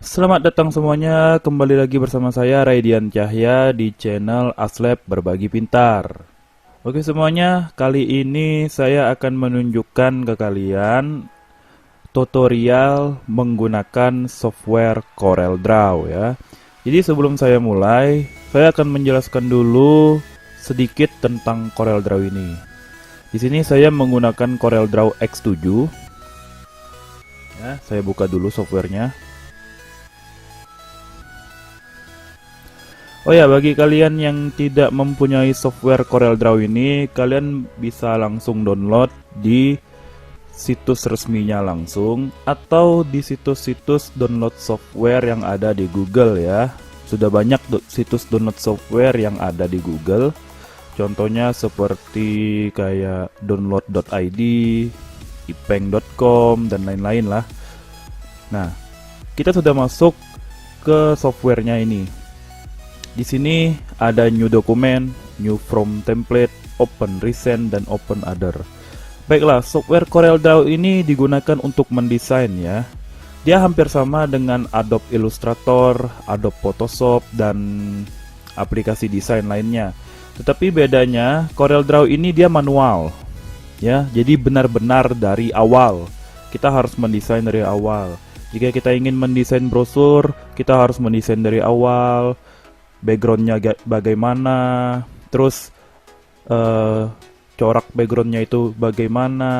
Selamat datang semuanya, kembali lagi bersama saya Raidian Cahya di channel Aslab Berbagi Pintar. Oke semuanya, kali ini saya akan menunjukkan ke kalian tutorial menggunakan software CorelDRAW ya. Jadi sebelum saya mulai, saya akan menjelaskan dulu sedikit tentang CorelDRAW ini. Di sini saya menggunakan CorelDRAW X7. Ya, saya buka dulu softwarenya. Oh ya, bagi kalian yang tidak mempunyai software CorelDRAW ini, kalian bisa langsung download di situs resminya langsung atau di situs-situs download software yang ada di Google ya. Sudah banyak situs download software yang ada di Google. Contohnya seperti kayak download.id, ipeng.com dan lain-lain lah. Nah, kita sudah masuk ke softwarenya ini. Di sini ada new document, new from template, open recent, dan open other. Baiklah, software CorelDRAW ini digunakan untuk mendesain ya. Dia hampir sama dengan Adobe Illustrator, Adobe Photoshop, dan aplikasi desain lainnya. Tetapi bedanya, CorelDRAW ini dia manual ya. Jadi benar-benar dari awal. Kita harus mendesain dari awal. Jika kita ingin mendesain brosur, kita harus mendesain dari awal. Backgroundnya bagaimana, terus corak backgroundnya itu bagaimana,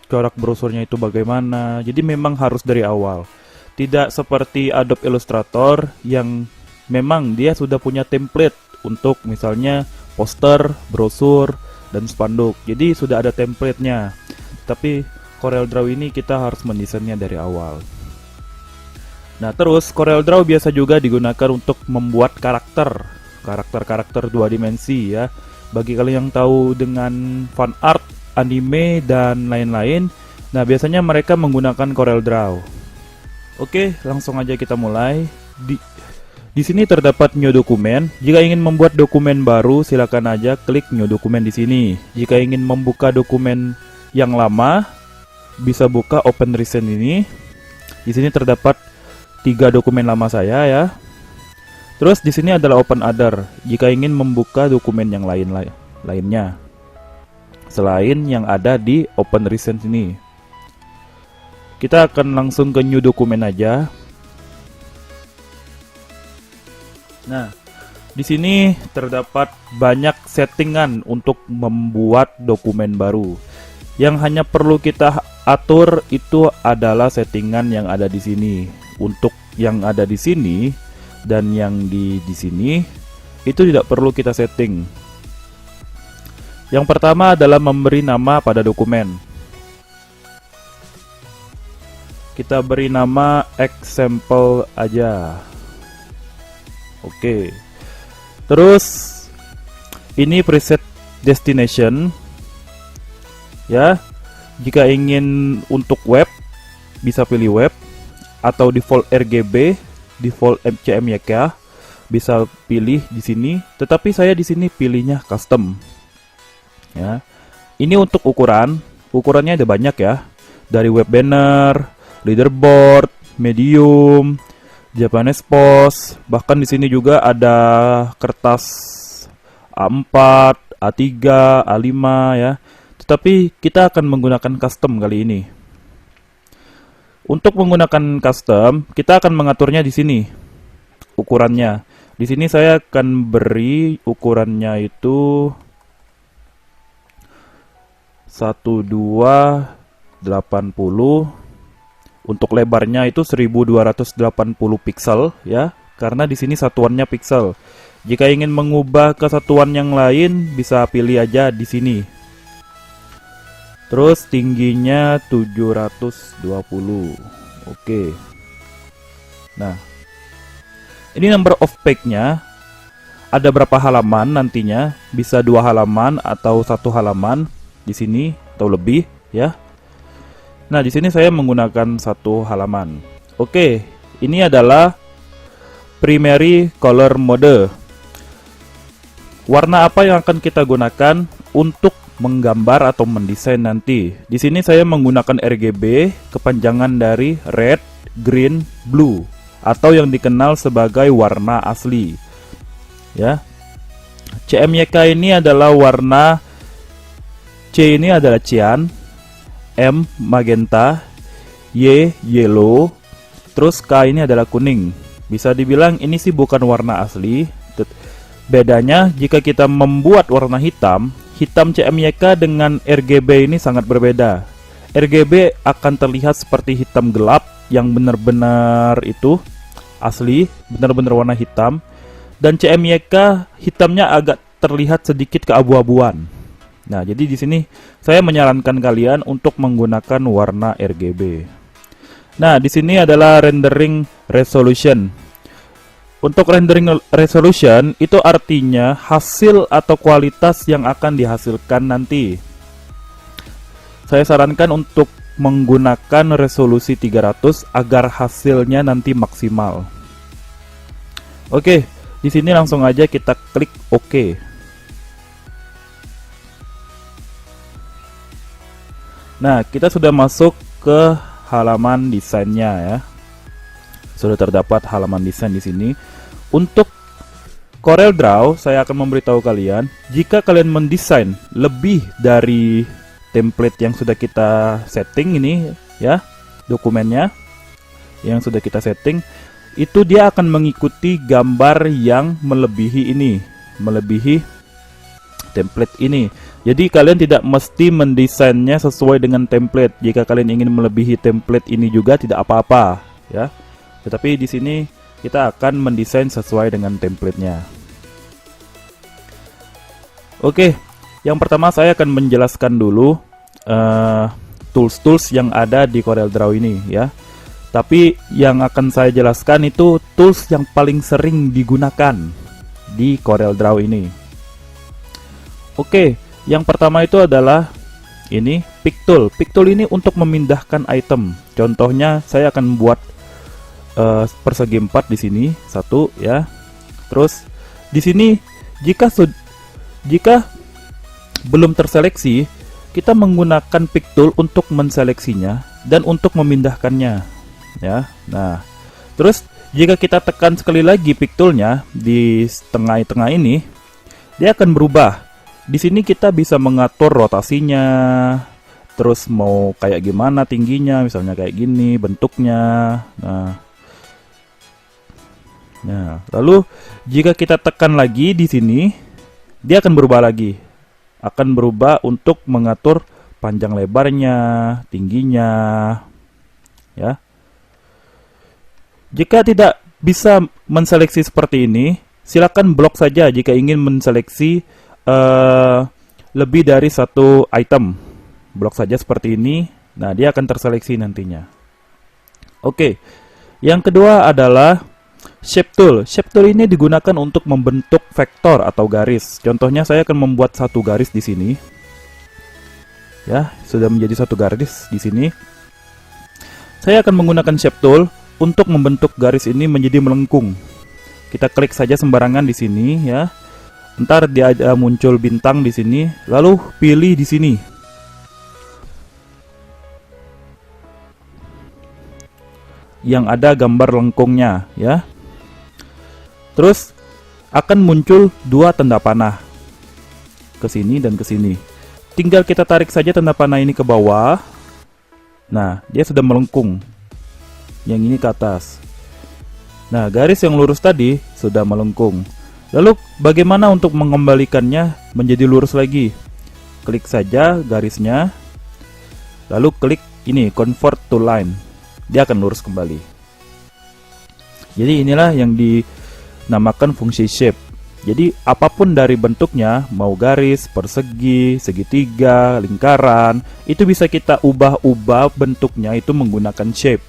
corak brosurnya itu bagaimana. Jadi memang harus dari awal. Tidak seperti Adobe Illustrator yang memang dia sudah punya template untuk misalnya poster, brosur, dan spanduk. Jadi sudah ada templatenya. Tapi CorelDRAW ini kita harus mendesainnya dari awal. Nah terus CorelDRAW biasa juga digunakan untuk membuat karakter 2 dimensi ya. Bagi kalian yang tahu dengan fan art, anime dan lain-lain, nah biasanya mereka menggunakan CorelDRAW. Oke, langsung aja kita mulai. Di sini terdapat new document. Jika ingin membuat dokumen baru, silakan aja klik new document di sini. Jika ingin membuka dokumen yang lama, bisa buka open recent ini. Di sini terdapat 3 dokumen lama saya ya. Terus di sini adalah open other. Jika ingin membuka dokumen yang lainnya selain yang ada di open recent ini. Kita akan langsung ke new dokumen aja. Nah, di sini terdapat banyak settingan untuk membuat dokumen baru. Yang hanya perlu kita atur itu adalah settingan yang ada di sini. Untuk yang ada di sini dan yang di sini itu tidak perlu kita setting. Yang pertama adalah memberi nama pada dokumen. Kita beri nama example aja. Oke. Terus ini preset destination. Ya. Jika ingin untuk web bisa pilih web. Atau default RGB, default CMYK bisa pilih di sini. Tetapi saya di sini pilihnya custom. Ya, ini untuk ukurannya ada banyak ya. Dari web banner, leaderboard, medium, Japanese post. Bahkan di sini juga ada kertas A4, A3, A5 ya. Tetapi kita akan menggunakan custom kali ini. Untuk menggunakan custom, kita akan mengaturnya di sini. Ukurannya. Di sini saya akan beri ukurannya itu 1280. Untuk lebarnya itu 1280 pixel ya, karena di sini satuannya pixel. Jika ingin mengubah ke satuan yang lain, bisa pilih aja di sini. Terus tingginya 720. Oke. Nah, ini number of page-nya. Ada berapa halaman nantinya? Bisa 2 halaman atau 1 halaman di sini atau lebih ya. Nah, di sini saya menggunakan 1 halaman. Oke, ini adalah primary color mode. Warna apa yang akan kita gunakan untuk menggambar atau mendesain nanti? Di sini saya menggunakan RGB, kepanjangan dari red, green, blue. atau yang dikenal sebagai warna asli. Ya. CMYK ini adalah warna, C ini adalah cyan, M magenta, Y yellow, terus K ini adalah kuning. Bisa dibilang ini sih bukan warna asli. Bedanya jika kita membuat warna hitam, hitam CMYK dengan RGB ini sangat berbeda. RGB akan terlihat seperti hitam gelap yang benar-benar itu asli, benar-benar warna hitam. Dan CMYK hitamnya agak terlihat sedikit keabu-abuan. Nah, jadi di sini saya menyarankan kalian untuk menggunakan warna RGB. Nah, di sini adalah rendering resolution. Untuk rendering resolution itu artinya hasil atau kualitas yang akan dihasilkan nanti. Saya sarankan untuk menggunakan resolusi 300 agar hasilnya nanti maksimal. Oke, di sini langsung aja kita klik OK. Nah, kita sudah masuk ke halaman desainnya ya. Sudah terdapat halaman desain di sini. Untuk CorelDRAW, saya akan memberitahu kalian, jika kalian mendesain lebih dari template yang sudah kita setting ini ya, dokumennya yang sudah kita setting, itu dia akan mengikuti gambar yang melebihi ini, melebihi template ini. Jadi kalian tidak mesti mendesainnya sesuai dengan template. Jika kalian ingin melebihi template ini juga tidak apa-apa ya. Tetapi di sini kita akan mendesain sesuai dengan templatenya. Oke, yang pertama saya akan menjelaskan dulu tools-tools yang ada di CorelDRAW ini ya. Tapi yang akan saya jelaskan itu tools yang paling sering digunakan di CorelDRAW ini. Oke, yang pertama itu adalah ini Pick Tool. Pick Tool ini untuk memindahkan item. Contohnya saya akan buat persegi 4 di sini, satu ya. Terus di sini jika belum terseleksi, kita menggunakan Pick Tool untuk menseleksinya dan untuk memindahkannya ya. Nah, terus jika kita tekan sekali lagi Pick Tool-nya di tengah-tengah ini, dia akan berubah. Di sini kita bisa mengatur rotasinya, terus mau kayak gimana tingginya, misalnya kayak gini bentuknya. Nah, lalu jika kita tekan lagi di sini, dia akan berubah lagi. Akan berubah untuk mengatur panjang lebarnya, tingginya, ya. Jika tidak bisa menseleksi seperti ini, silakan blok saja jika ingin menseleksi lebih dari satu item. Blok saja seperti ini. Nah, dia akan terseleksi nantinya. Oke. Yang kedua adalah Shape Tool. Shape Tool ini digunakan untuk membentuk vektor atau garis. Contohnya saya akan membuat satu garis di sini. Ya, sudah menjadi satu garis di sini. Saya akan menggunakan Shape Tool untuk membentuk garis ini menjadi melengkung. Kita klik saja sembarangan di sini ya. Ntar dia ada muncul bintang di sini, lalu pilih di sini. Yang ada gambar lengkungnya ya. Terus akan muncul dua tanda panah. Ke sini dan ke sini. Tinggal kita tarik saja tanda panah ini ke bawah. Nah, dia sudah melengkung. Yang ini ke atas. Nah, garis yang lurus tadi sudah melengkung. Lalu bagaimana untuk mengembalikannya menjadi lurus lagi? Klik saja garisnya. Lalu klik ini convert to line. Dia akan lurus kembali. Jadi inilah yang dinamakan fungsi shape. Jadi apapun dari bentuknya, mau garis, persegi, segitiga, lingkaran, itu bisa kita ubah-ubah bentuknya itu menggunakan shape.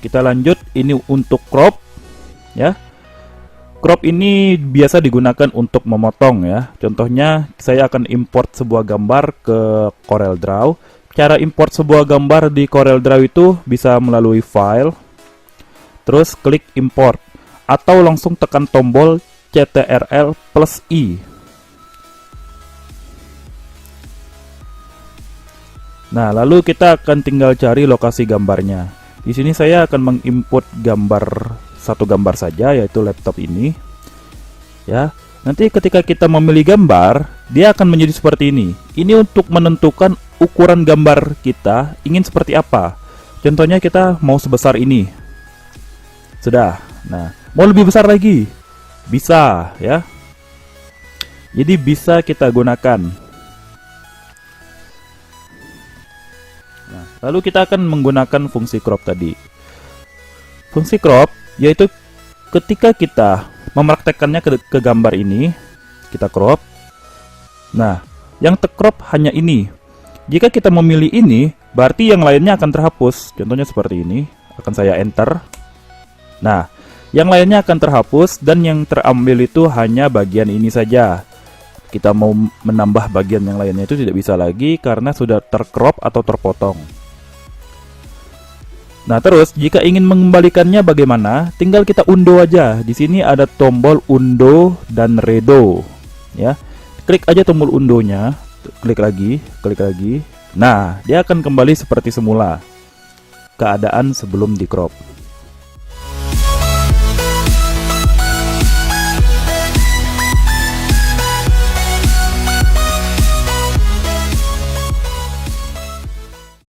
Kita lanjut, ini untuk crop ya. Crop ini biasa digunakan untuk memotong ya. Contohnya saya akan import sebuah gambar ke CorelDRAW. Cara import sebuah gambar di CorelDRAW itu bisa melalui file, terus klik import, atau langsung tekan tombol CTRL+I. Nah, lalu kita akan tinggal cari lokasi gambarnya. Di sini saya akan menginput satu gambar saja, yaitu laptop ini. Ya, nanti ketika kita memilih gambar, dia akan menjadi seperti ini. Ini untuk menentukan ukuran gambar kita ingin seperti apa. Contohnya kita mau sebesar ini. Sudah. Nah, mau lebih besar lagi? Bisa, ya. Jadi bisa kita gunakan. Nah, lalu kita akan menggunakan fungsi crop tadi. Fungsi crop yaitu ketika kita mempraktekkannya ke gambar ini, kita crop. Nah, yang tercrop hanya ini. Jika kita memilih ini, berarti yang lainnya akan terhapus. Contohnya seperti ini, akan saya enter. Nah, yang lainnya akan terhapus dan yang terambil itu hanya bagian ini saja. Kita mau menambah bagian yang lainnya itu tidak bisa lagi karena sudah tercrop atau terpotong. Nah, terus jika ingin mengembalikannya bagaimana? Tinggal kita undo aja. Di sini ada tombol undo dan redo, ya. Klik aja tombol undonya, klik lagi, klik lagi. Nah, dia akan kembali seperti semula. Keadaan sebelum di crop.